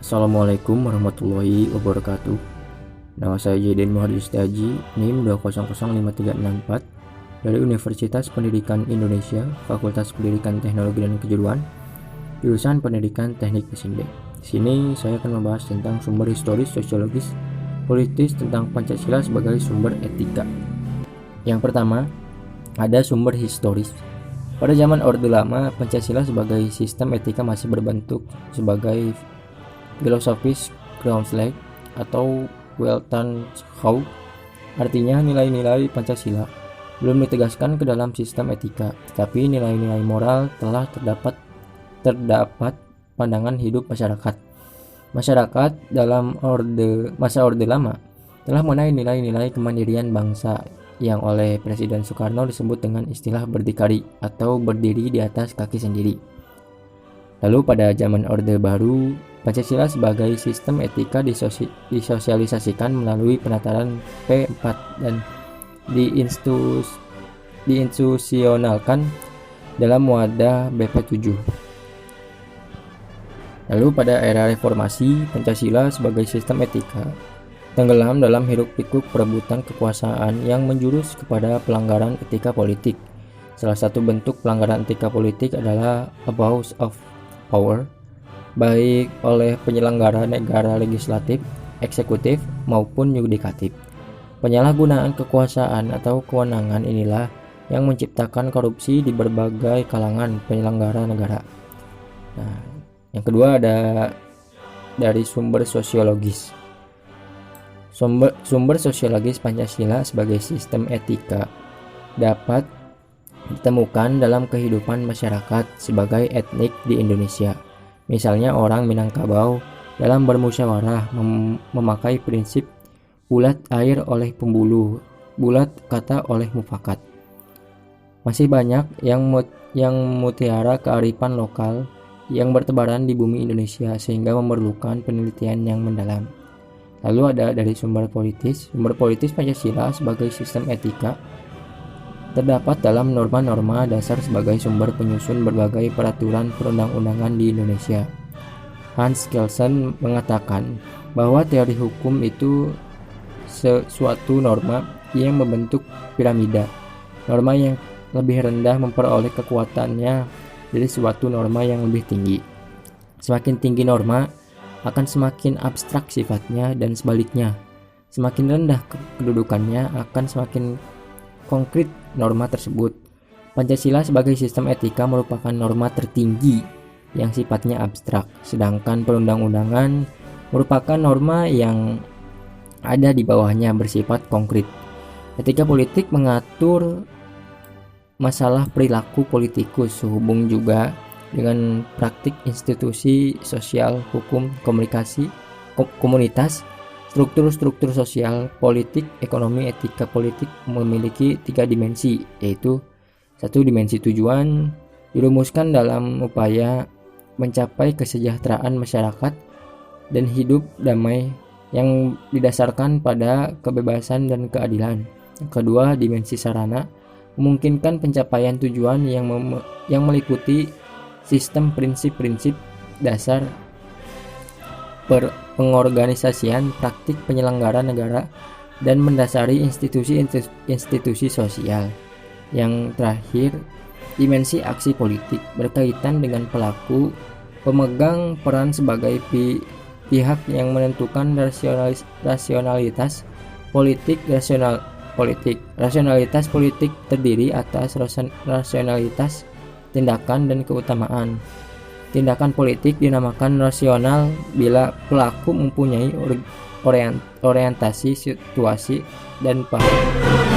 Assalamualaikum warahmatullahi wabarakatuh. Nama saya Jaden Muhammad Yustiaji, NIM 2005364 dari Universitas Pendidikan Indonesia, Fakultas Pendidikan Teknologi dan Kejuruan, jurusan Pendidikan Teknik Mesin B. Di sini saya akan membahas tentang sumber historis, sosiologis, politis tentang Pancasila sebagai sumber etika. Yang pertama, ada sumber historis. Pada zaman Orde Lama, Pancasila sebagai sistem etika masih berbentuk sebagai filosofis Grundslag atau Weltanschauung, artinya nilai-nilai Pancasila belum ditegaskan ke dalam sistem etika, tetapi nilai-nilai moral telah terdapat pandangan hidup masyarakat. Masyarakat dalam masa Orde Lama telah mengenai nilai-nilai kemandirian bangsa yang oleh Presiden Soekarno disebut dengan istilah berdikari atau berdiri di atas kaki sendiri. Lalu pada zaman Orde Baru, Pancasila sebagai sistem etika disosialisasikan melalui penataran P4 dan diinstitusionalkan dalam wadah BP7. Lalu pada era reformasi, Pancasila sebagai sistem etika tenggelam dalam hiruk-pikuk perebutan kekuasaan yang menjurus kepada pelanggaran etika politik. Salah satu bentuk pelanggaran etika politik adalah abuse of power, baik oleh penyelenggara negara legislatif, eksekutif, maupun yudikatif. Penyalahgunaan kekuasaan atau kewenangan inilah yang menciptakan korupsi di berbagai kalangan penyelenggara negara. Nah, yang kedua ada dari sumber sosiologis. Sumber sosiologis Pancasila sebagai sistem etika dapat ditemukan dalam kehidupan masyarakat sebagai etnik di Indonesia. Misalnya orang Minangkabau dalam bermusyawarah memakai prinsip bulat air oleh pembuluh, bulat kata oleh mufakat. Masih banyak yang mutiara kearifan lokal yang bertebaran di bumi Indonesia sehingga memerlukan penelitian yang mendalam. Lalu ada dari sumber politis. Sumber politis Pancasila sebagai sistem etika terdapat dalam norma-norma dasar sebagai sumber penyusun berbagai peraturan perundang-undangan di Indonesia. Hans Kelsen mengatakan bahwa teori hukum itu suatu norma yang membentuk piramida. Norma yang lebih rendah memperoleh kekuatannya dari suatu norma yang lebih tinggi. Semakin tinggi norma, akan semakin abstrak sifatnya, dan sebaliknya. Semakin rendah kedudukannya, akan semakin konkret norma tersebut. Pancasila sebagai sistem etika merupakan norma tertinggi yang sifatnya abstrak, sedangkan perundang-undangan merupakan norma yang ada di bawahnya bersifat konkret. Etika politik mengatur masalah perilaku politikus sehubung juga dengan praktik institusi sosial, hukum, komunitas, struktur-struktur sosial, politik, ekonomi. Etika politik memiliki 3 dimensi, yaitu 1. Dimensi tujuan, dirumuskan dalam upaya mencapai kesejahteraan masyarakat dan hidup damai yang didasarkan pada kebebasan dan keadilan. Yang kedua, dimensi sarana, memungkinkan pencapaian tujuan yang meliputi sistem prinsip-prinsip dasar pengorganisasian, praktik penyelenggara negara, dan mendasari institusi sosial. Yang terakhir, dimensi aksi politik berkaitan dengan pelaku, pemegang peran sebagai pihak yang menentukan rasionalitas politik. Rasionalitas politik terdiri atas rasionalitas tindakan dan keutamaan. Tindakan politik dinamakan rasional bila pelaku mempunyai orientasi, situasi, dan paham.